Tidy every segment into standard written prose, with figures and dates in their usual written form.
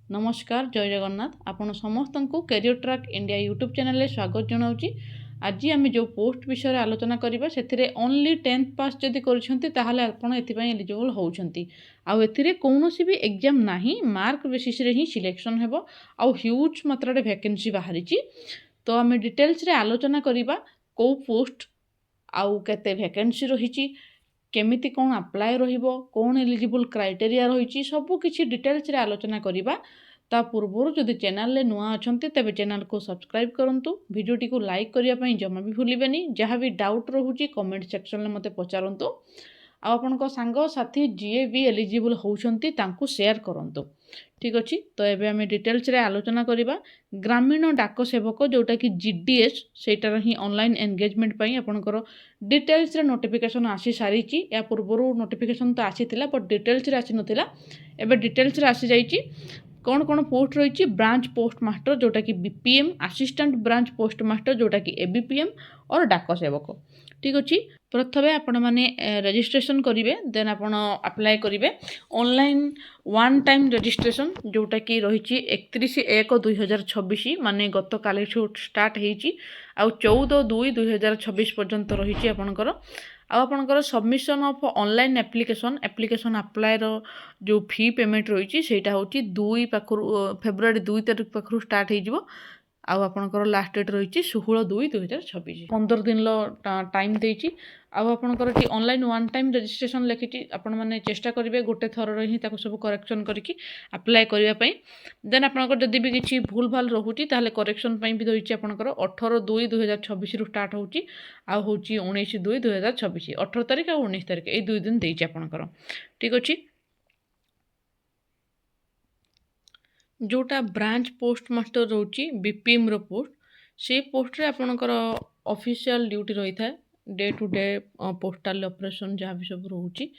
नमस्कार जय जगन्नाथ आपण समस्त को career track India YouTube channel में स्वागत जनाऊँगी। आज आम जो पोस्ट विषय आलोचना करवा से ओनली 10th पास जदि एलिजिबल होती आउ कौन भी एग्जाम ना मार्क बेसिस ही सिलेक्शन हेबो आउ ह्यूज मात्रा वैकेंसी बाहरी। तो आम डिटेल्स रे आलोचना करवा कौ पोस्ट आउ केते वैकेंसी रही केमिति कौन अप्लाई रहिबो कौन एलिजिबल क्राइटेरिया रही सबकि डिटेल्स रे आलोचना करवा। ता पूर्व जदि चैनल नुआ अच्छा तेज चैनल को सब्सक्राइब करूँ भिडियोटी को लाइक करने जमा भी भूलें जहाँ भी डाउट रोचे कमेंट सेक्शन में मत पचारतु आपण सांग साथी जी भी एलिजिबल होती शेयर करूँ। ठीक अच्छे तो ये आम डिटेल्स रे आलोचना करवा ग्रामीण डाक सेवक जोटा कि जीडीएस सेटार ही ऑनलाइन एंगेजमेंट आपणकर डिटेल्स रे नोटिफिकेशन आसी सारी या पूर्व नोटिफिकेशन तो आसी बट डिटेल्स रे आसी नथिला एबे डिटेल्स रे आसी जाइए कौन कौन पोस्ट रही ब्रांच पोस्ट मास्टर जोटा कि BPM assistant branch post master जोटा कि एबीपीएम और डाक सेवक। ठीक अच्छे प्रथमे आपण मैंने रजिस्ट्रेशन करेंगे देन आप अप्लाई करेंगे ऑनलाइन वन टाइम रजिस्ट्रेशन जोटा कि रही 31/1/2026 माने गत काली स्टार्ट होती आउ 14/2/2026 पर्यंत रही आपणकर आपणकर submission of online application apply जो फी पेमेंट रही सेटा होची 2 फेब्रुआरी 2 तारीख पाखु स्टार्ट हो आपणकर लास्ट डेट रही 16/2/2026 15 दिन टाइम देती आपणकर कि ऑनलाइन वन टाइम रजिस्ट्रेशन लिखी आपण मैंने चेष्टा करेंगे गोटे थर ही सब करेक्शन करके अप्लाई करने देन आपंकर जदि भी किसी भूल भाल रोचे ताहले करेक्शन भी रही आपंकर 18/2/2026 स्टार्ट होची आ होची 19/2/2026 18 तारीख और 19 तारीख ये 2 दिन देती आपंकर। ठीक अच्छे जोटा ब्रांच पोस्ट मास्टर रोची बीपीएम रो पोस्ट से पोस्ट रे आपणकर ऑफिशियल ड्यूटी रही था day to day postal operation जहाँ भी सब रोची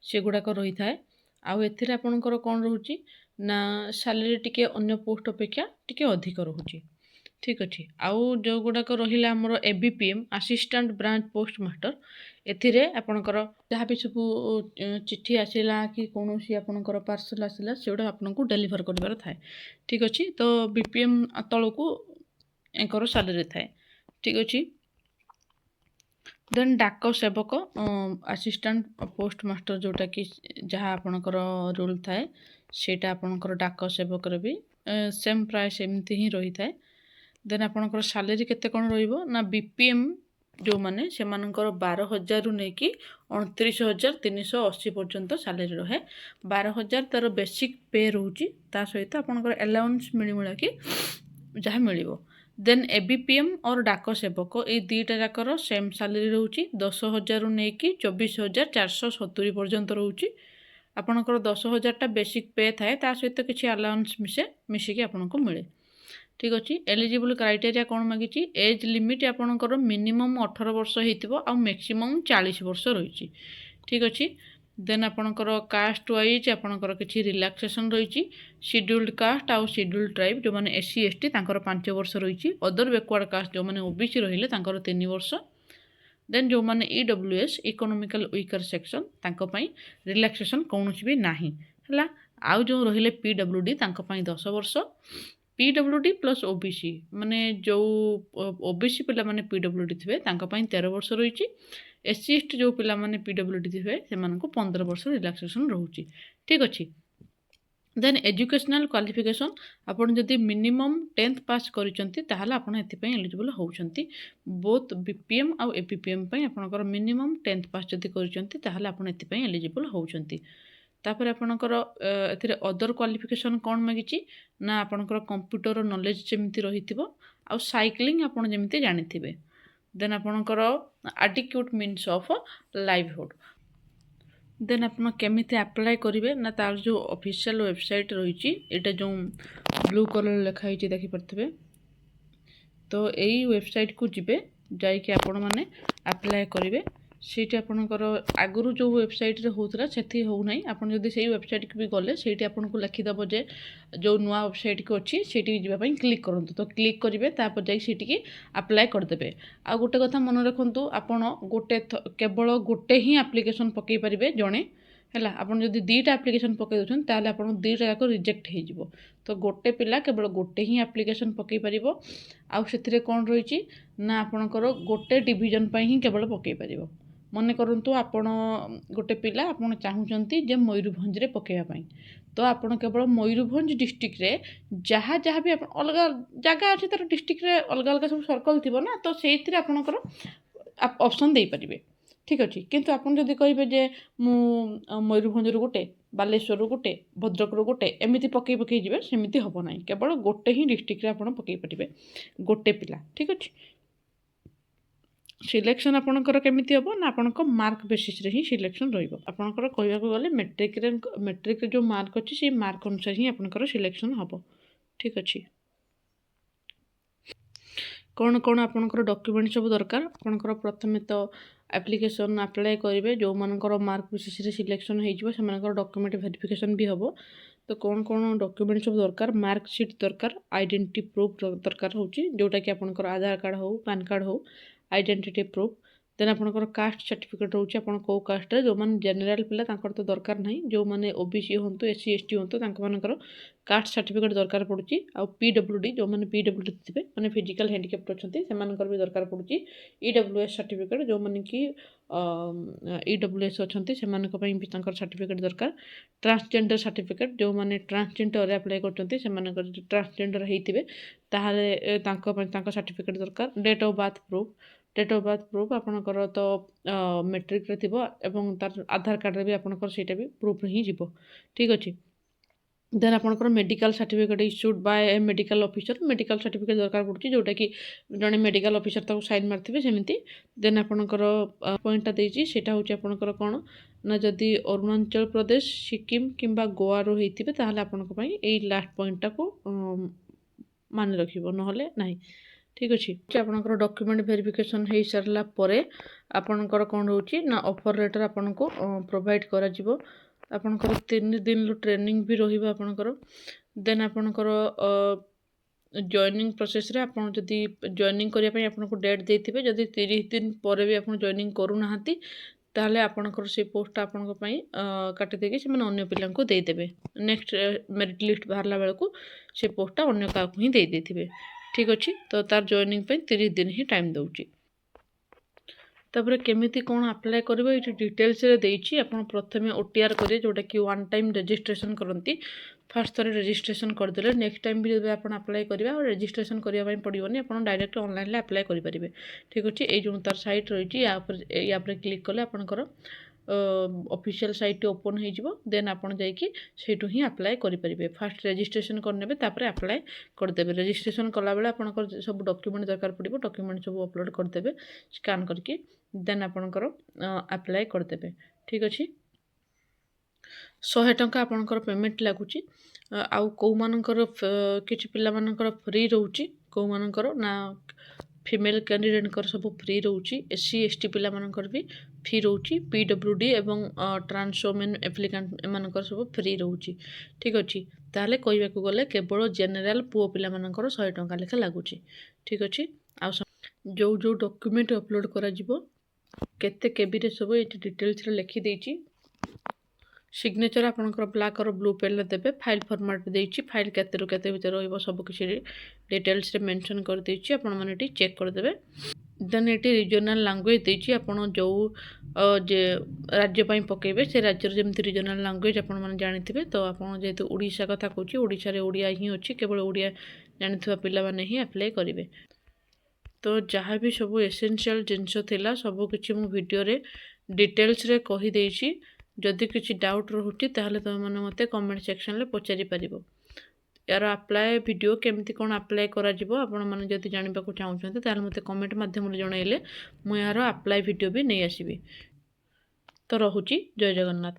से गुड़ाक रही था आउ एथिरे आपणकर कौन रोची ना सैलरी टिके अन्य पोस्ट अपेक्षा टिके अधिक रोची। ठीक अच्छे आउ जो गुड़ाक रहिला हमर ABPM assistant branch post master एथिरे आपणकर जहाँ भी सब चिट्ठी आसला कि कौन सी आपणकर पार्सल आसला सेगुड़ा आपको डेलीवर कर थाए। ठीक अच्छे तो बीपीएम तल को एकर सैलरी थाए। ठीक अच्छे देन डाक सेवक असिस्टेंट पोस्ट मास्टर जोटा कि जहाँ आपणकर रोल थाए सेटा आपणकर डाक सेवक भी सेम प्राय सेमती ही रही थाए। देन आपणकर सैलरी केते कौन रहिबो ना बीपीएम जो माने से मानकर 12,000 रु नेकी 29,380 पर्यंत सैलरी रहे 12,000 तार बेसिक पे रोची ता सहित आपणकर अलाउंस मिला कि जहाँ मिलिबो। देन एबीपीएम और डाक सेवक ये दुईटा जाकर सेम सैलरी रोची 10,000 रु नेकी 24,470 पर्यंत रोची आपणकर 10,000 टा बेसिक पे थाए ता सहित किसी अलाउंस मिसिकी आपनको मिले। ठीक अच्छे एलिजिबल क्राइटेरिया कौन मागिची एज लिमिट आपणकर मिनिमम 18 वर्ष होइतिबो आ मैक्सिमम 40 वर्ष रही। ठीक अच्छे देन आपणकर कास्ट वाइज आपणकर किसी रिलैक्सेशन रही शेड्यूल्ड कास्ट आउ शेड्यूल्ड ट्राइब जो मैंने एससी एसटी तांकर 5 वर्ष रही अदर बैकवर्ड कास्ट जो मैंने ओबीसी रहिले तांकर 3 वर्ष देन जो मैंने ईडब्ल्यूएस इकोनॉमिकल वीकर सेक्शन तांको पई रिलैक्सेशन कौन भी नाही हला आउ जो रहिले पीडब्ल्यूडी तांको पई 10 वर्ष पीडब्ल्यूडी प्लस ओबीसी माने जो ओबीसी पिला माने पीडब्ल्यूडी थे 13 वर्ष रही एससी एसटी जो पिला माने पीडब्ल्यूडी थे से 15 वर्ष रिलैक्सेशन रोची। ठीक अच्छे देन एजुकेशनल क्वालिफिकेशन आपन जदि मिनिमम 10th पास करिसंती ताहले आपन एथिपई एलिजिबल होउछंती बोथ बीपीएम आ एपीपीएम पई आपनकर मिनिमम 10th पास जदि करिसंती ताहले आपन एथिपई एलिजिबल होउछंती। तापर आपणकर एथिरे अदर क्वालिफिकेशन कौन मागिची ना आपणकर कंप्यूटर नॉलेज जेमती रहिथिबो आ साइक्लिंग आपन जेमती जानिथिबे देन आपणकर adequate means of livelihood. Then आपन केमिति अप्लाई करेंगे ना तार जो ऑफिशियल वेबसाइट रही एटा जो ब्लू कलर लिखाई देखी पारे तो यही वेबसाइट को जिबे जाइए आपण मैंने अप्लाई करेंगे सीट आपणकर आगु जो वेबसाइट रे होता से होना आपन जदि से वेबसाइट को भी गले से आपको लिखिदेव जे जो नुआ वेबसाइट को अच्छी से जावाई क्लिक करूँ तो क्लिक करेंगे तापर जाकि अप्लाई करदे। आ गोटे कथा मन रखु आपड़ गोटे केवल गोटे ही आप्लिकेसन पकई पारे जड़े ହେଲା। ଆପଣ ଯଦି ଦୁଇଟା ଆପ୍ଲିକେସନ୍ ପକାଇ ଦେଉଛନ୍ତି ତାହେଲେ ଆପଣଙ୍କ ଦୁଇଟା ଯାକ ରିଜେକ୍ଟ ହେଇଯିବ। ତ ଗୋଟେ ପିଲା କେବଳ ଗୋଟେ ହିଁ ଆପ୍ଲିକେସନ୍ ପକାଇ ପାରିବ। ଆଉ ସେଥିରେ କ'ଣ ରହିଛି ନା ଆପଣଙ୍କର ଗୋଟେ ଡିଭିଜନ୍ ପାଇଁ ହିଁ କେବଳ ପକାଇ ପାରିବ। ମନେ କରନ୍ତୁ ଆପଣ ଗୋଟେ ପିଲା ଆପଣ ଚାହୁଁଛନ୍ତି ଯେ ମୟୂରଭଞ୍ଜରେ ପକାଇବା ପାଇଁ, ତ ଆପଣ କେବଳ ମୟୂରଭଞ୍ଜ ଡିଷ୍ଟ୍ରିକ୍ଟରେ ଯାହା ଯାହା ବି ଆପଣ ଅଲଗା ଜାଗା ଅଛି ତାର ଡିଷ୍ଟ୍ରିକ୍ଟରେ ଅଲଗା ଅଲଗା ସବୁ ସର୍କଲ୍ ଥିବ ନା, ତ ସେଇଥିରେ ଆପଣଙ୍କର ଅପସନ୍ ଦେଇପାରିବେ। ଠିକ୍ ଅଛି। କିନ୍ତୁ ଆପଣ ଯଦି କହିବେ ଯେ ମୁଁ ମୟୂରଭଞ୍ଜରୁ ଗୋଟେ, ବାଲେଶ୍ୱରରୁ ଗୋଟେ, ଭଦ୍ରକରୁ ଗୋଟେ, ଏମିତି ପକାଇ ଯିବେ, ସେମିତି ହେବ ନାହିଁ। କେବଳ ଗୋଟେ ହିଁ ଡିଷ୍ଟ୍ରିକ୍ଟରେ ଆପଣ ପକାଇ ପାରିବେ ଗୋଟେ ପିଲା। ଠିକ୍ ଅଛି। ସିଲେକ୍ସନ୍ ଆପଣଙ୍କର କେମିତି ହେବ ନା ଆପଣଙ୍କ ମାର୍କ ବେସିସ୍ରେ ହିଁ ସିଲେକ୍ସନ୍ ରହିବ। ଆପଣଙ୍କର କହିବାକୁ ଗଲେ ମେଟ୍ରିକ୍ରେ ଯେଉଁ ମାର୍କ ଅଛି ସେଇ ମାର୍କ ଅନୁସାରେ ହିଁ ଆପଣଙ୍କର ସିଲେକ୍ସନ୍ ହେବ। ଠିକ୍ ଅଛି। କ'ଣ କ'ଣ ଆପଣଙ୍କର ଡକ୍ୟୁମେଣ୍ଟ ସବୁ ଦରକାର? ଆପଣଙ୍କର ପ୍ରଥମେ ତ ଆପ୍ଲିକେସନ୍ ଆପ୍ଲାଏ କରିବେ, ଯେଉଁମାନଙ୍କର ମାର୍କ ବେସିସ୍ରେ ସିଲେକ୍ସନ୍ ହେଇଯିବ ସେମାନଙ୍କର ଡକ୍ୟୁମେଣ୍ଟ ଭେରିଫିକେସନ୍ ବି ହେବ। ତ କ'ଣ କ'ଣ ଡକ୍ୟୁମେଣ୍ଟ ସବୁ ଦରକାର? ମାର୍କସିଟ୍ ଦରକାର, ଆଇଡେଣ୍ଟିଟି ପ୍ରୁଫ୍ ଦରକାର ହେଉଛି, ଯେଉଁଟାକି ଆପଣଙ୍କର ଆଧାର କାର୍ଡ଼ ହେଉ, ପାନ୍ କାର୍ଡ଼ ହେଉ, ଆଇଡେଣ୍ଟିଟି ପ୍ରୁଫ୍। ଦେନ୍ ଆପଣଙ୍କର କାଷ୍ଟ ସାର୍ଟିଫିକେଟ୍ ରହୁଛି, ଆପଣ କେଉଁ କାଷ୍ଟରେ। ଯେଉଁମାନେ ଜେନେରାଲ୍ ପିଲା ତାଙ୍କର ତ ଦରକାର ନାହିଁ, ଯେଉଁମାନେ OBC ହୁଅନ୍ତୁ, SC ST ହୁଅନ୍ତୁ, ତାଙ୍କମାନଙ୍କର କାଷ୍ଟ ସାର୍ଟିଫିକେଟ୍ ଦରକାର ପଡ଼ୁଛି। ଆଉ PWD, ଯେଉଁମାନେ PWD ଥିବେ ମାନେ ଫିଜିକାଲ୍ ହ୍ୟାଣ୍ଡିକ୍ୟାପ୍ଟ ଅଛନ୍ତି ସେମାନଙ୍କର ବି ଦରକାର ପଡ଼ୁଛି। EWS ସାର୍ଟିଫିକେଟ୍, ଯେଉଁମାନେ କି EWS ଅଛନ୍ତି ସେମାନଙ୍କ ପାଇଁ ବି ତାଙ୍କର ସାର୍ଟିଫିକେଟ୍ ଦରକାର। ଟ୍ରାନ୍ସଜେଣ୍ଡର ସାର୍ଟିଫିକେଟ୍, ଯେଉଁମାନେ ଟ୍ରାନ୍ସଜେଣ୍ଡରରେ ଆପ୍ଲାଏ କରୁଛନ୍ତି ସେମାନଙ୍କର ଯଦି ଟ୍ରାନ୍ସଜେଣ୍ଡର ହେଇଥିବେ ତାହେଲେ ତାଙ୍କ ପାଇଁ ତାଙ୍କ ସାର୍ଟିଫିକେଟ୍ ଦରକାର। ଡେଟ୍ ଅଫ୍ ବାର୍ଥ ପ୍ରୁଫ୍ ଆପଣଙ୍କର ତ ମେଟ୍ରିକ୍ରେ ଥିବ ଏବଂ ତାର ଆଧାର କାର୍ଡ଼ରେ ବି ଆପଣଙ୍କର ସେଇଟା ବି ପ୍ରୁଫ୍ ହିଁ ଯିବ। ଠିକ୍ ଅଛି। ଦେନ୍ ଆପଣଙ୍କର ମେଡ଼ିକାଲ୍ ସାର୍ଟିଫିକେଟ୍ ଇସ୍ୟୁଡ୍ ବାଏ ଏ ମେଡ଼ିକାଲ୍ ଅଫିସର୍, ମେଡ଼ିକାଲ୍ ସାର୍ଟିଫିକେଟ୍ ଦରକାର ପଡ଼ୁଛି, ଯେଉଁଟାକି ଜଣେ ମେଡ଼ିକାଲ୍ ଅଫିସର୍ ତାକୁ ସାଇନ୍ ମାରିଥିବେ ସେମିତି। ଦେନ୍ ଆପଣଙ୍କର ପଏଣ୍ଟଟା ଦେଇଛି ସେଇଟା ହେଉଛି ଆପଣଙ୍କର କ'ଣ ନା ଯଦି ଅରୁଣାଚଳ ପ୍ରଦେଶ, ସିକିମ୍ କିମ୍ବା ଗୋଆରୁ ହେଇଥିବେ ତାହେଲେ ଆପଣଙ୍କ ପାଇଁ ଏଇ ଲାଷ୍ଟ ପଏଣ୍ଟଟାକୁ ମାନେ ରଖିବ, ନହେଲେ ନାହିଁ। ଠିକ୍ ଅଛି। ଆପଣଙ୍କର ଡକ୍ୟୁମେଣ୍ଟ ଭେରିଫିକେସନ୍ ହେଇସାରିଲା ପରେ ଆପଣଙ୍କର କ'ଣ ରହୁଛି ନା ଅଫର୍ ଲେଟର୍ ଆପଣଙ୍କୁ ପ୍ରୋଭାଇଡ଼ କରାଯିବ। ଆପଣଙ୍କର 3 ଦିନରୁ ଟ୍ରେନିଂ ବି ରହିବ ଆପଣଙ୍କର। ଦେନ୍ ଆପଣଙ୍କର ଜଏନିଂ ପ୍ରୋସେସ୍ରେ ଆପଣ ଯଦି ଜଏନିଂ କରିବା ପାଇଁ ଆପଣଙ୍କୁ ଡେଟ୍ ଦେଇଥିବେ, ଯଦି 30 ଦିନ ପରେ ବି ଆପଣ ଜଏନିଂ କରୁନାହାନ୍ତି ତାହେଲେ ଆପଣଙ୍କର ସେ ପୋଷ୍ଟଟା ଆପଣଙ୍କ ପାଇଁ କାଟି ଦେଇକି ସେମାନେ ଅନ୍ୟ ପିଲାଙ୍କୁ ଦେଇଦେବେ। ନେକ୍ସଟ ମେରିଟ୍ ଲିଷ୍ଟ ବାହାରିଲା ବେଳକୁ ସେ ପୋଷ୍ଟଟା ଅନ୍ୟ କାହାକୁ ହିଁ ଦେଇଥିବେ। ଠିକ୍ ଅଛି। ତ ତାର ଜଏନିଂ ପାଇଁ 30 ଦିନ ହିଁ ଟାଇମ୍ ଦେଉଛି। ତାପରେ କେମିତି କ'ଣ ଆପ୍ଲାଏ କରିବ ଏଇଠି ଡିଟେଲ୍ସରେ ଦେଇଛି। ଆପଣ ପ୍ରଥମେ OTR କରିବେ, ଯେଉଁଟାକି ୱାନ୍ ଟାଇମ୍ ରେଜିଷ୍ଟ୍ରେସନ୍ କରନ୍ତି। ଫାର୍ଷ୍ଟ ଥରେ ରେଜିଷ୍ଟ୍ରେସନ୍ କରିଦେଲେ ନେକ୍ସଟ ଟାଇମ୍ ବି ଯଦି ଆପଣ ଆପ୍ଲାଏ କରିବେ ଆଉ ରେଜିଷ୍ଟ୍ରେସନ୍ କରିବା ପାଇଁ ପଡ଼ିବନି, ଆପଣ ଡାଇରେକ୍ଟ ଅନଲାଇନ୍ରେ ଆପ୍ଲାଏ କରିପାରିବେ। ଠିକ୍ ଅଛି। ଏଇ ଯେଉଁ ତାର ସାଇଟ୍ ରହିଛି ୟା ଉପରେ କ୍ଲିକ୍ କଲେ ଆପଣଙ୍କର ଅଫିସିଆଲ୍ ସାଇଟ୍ଟି ଓପନ୍ ହେଇଯିବ। ଦେନ୍ ଆପଣ ଯାଇକି ସେଇଠୁ ହିଁ ଆପ୍ଲାଏ କରିପାରିବେ। ଫାର୍ଷ୍ଟ ରେଜିଷ୍ଟ୍ରେସନ୍ କରିନେବେ, ତାପରେ ଆପ୍ଲାଏ କରିଦେବେ। ରେଜିଷ୍ଟ୍ରେସନ୍ କଲାବେଳେ ଆପଣଙ୍କର ସବୁ ଡକ୍ୟୁମେଣ୍ଟ ଦରକାର ପଡ଼ିବ, ଡକ୍ୟୁମେଣ୍ଟ ସବୁ ଅପଲୋଡ଼ କରିଦେବେ ସ୍କାନ୍ କରିକି। ଦେନ୍ ଆପଣଙ୍କର ଆପ୍ଲାଏ କରିଦେବେ। ଠିକ୍ ଅଛି। 100 ଟଙ୍କା ଆପଣଙ୍କର ପେମେଣ୍ଟ ଲାଗୁଛି। ଆଉ କେଉଁମାନଙ୍କର କିଛି ପିଲାମାନଙ୍କର ଫ୍ରି ରହୁଛି, କେଉଁମାନଙ୍କର ନା ଫିମେଲ୍ କ୍ୟାଣ୍ଡିଡେଟ୍ଙ୍କର ସବୁ ଫ୍ରି ରହୁଛି। SC ST ପିଲାମାନଙ୍କର ବି ଫ୍ରି ରହୁଛି। PWD ଏବଂ ଟ୍ରାନ୍ସ ଓମେନ୍ ଆପ୍ଲିକାଣ୍ଟ ଏମାନଙ୍କର ସବୁ ଫ୍ରି ରହୁଛି। ଠିକ୍ ଅଛି। ତାହେଲେ କହିବାକୁ ଗଲେ କେବଳ ଜେନେରାଲ୍ ପୁଅ ପିଲାମାନଙ୍କର 100 ଟଙ୍କା ଲେଖା ଲାଗୁଛି। ଠିକ୍ ଅଛି। ଆଉ ଯେଉଁ ଡକ୍ୟୁମେଣ୍ଟ ଅପଲୋଡ଼ କରାଯିବ, କେତେ କେବିରେ ସବୁ ଏଠି ଡିଟେଲ୍ସରେ ଲେଖିଦେଇଛି। ସିଗ୍ନେଚର୍ ଆପଣଙ୍କର ବ୍ଲାକ୍ or ବ୍ଲୁ ପେନ୍ରେ ଦେବେ। ଫାଇଲ୍ ଫର୍ମାଟ୍ ଦେଇଛି, ଫାଇଲ୍ କେତେରୁ କେତେ ଭିତରେ ରହିବ ସବୁ କିଛି ଡିଟେଲ୍ସରେ ମେନସନ୍ କରିଦେଇଛି, ଆପଣମାନେ ଏଠି ଚେକ୍ କରିଦେବେ। ଦେନ୍ ଏଠି ରିଜନାଲ୍ ଲାଙ୍ଗୁଏଜ୍ ଦେଇଛି, ଆପଣ ଯେଉଁ ଯେ ରାଜ୍ୟ ପାଇଁ ପକାଇବେ ସେ ରାଜ୍ୟର ଯେମିତି ରିଜନାଲ୍ ଲାଙ୍ଗୁଏଜ୍ ଆପଣମାନେ ଜାଣିଥିବେ। ତ ଆପଣ ଯେହେତୁ ଓଡ଼ିଶା କଥା କହୁଛି, ଓଡ଼ିଶାରେ ଓଡ଼ିଆ ହିଁ ଅଛି, କେବଳ ଓଡ଼ିଆ ଜାଣିଥିବା ପିଲାମାନେ ହିଁ ଆପ୍ଲାଏ କରିବେ। ତ ଯାହା ବି ସବୁ ଏସେନ୍ସିଆଲ୍ ଜିନିଷ ଥିଲା ସବୁ କିଛି ମୁଁ ଭିଡ଼ିଓରେ ଡିଟେଲ୍ସରେ କହିଦେଇଛି। ଯଦି କିଛି ଡାଉଟ୍ ରହୁଛି ତାହେଲେ ତୁମେମାନେ ମୋତେ କମେଣ୍ଟ ସେକ୍ସନରେ ପଚାରିପାରିବ। ୟାର ଆପ୍ଲାଏ ଭିଡ଼ିଓ କେମିତି କ'ଣ ଆପ୍ଲାଏ କରାଯିବ ଆପଣମାନେ ଯଦି ଜାଣିବାକୁ ଚାହୁଁଛନ୍ତି ତାହେଲେ ମୋତେ କମେଣ୍ଟ ମାଧ୍ୟମରେ ଜଣାଇଲେ ମୁଁ ଏହାର ଆପ୍ଲାଏ ଭିଡ଼ିଓ ବି ନେଇ ଆସିବି। ତ ରହୁଛି। ଜୟ ଜଗନ୍ନାଥ।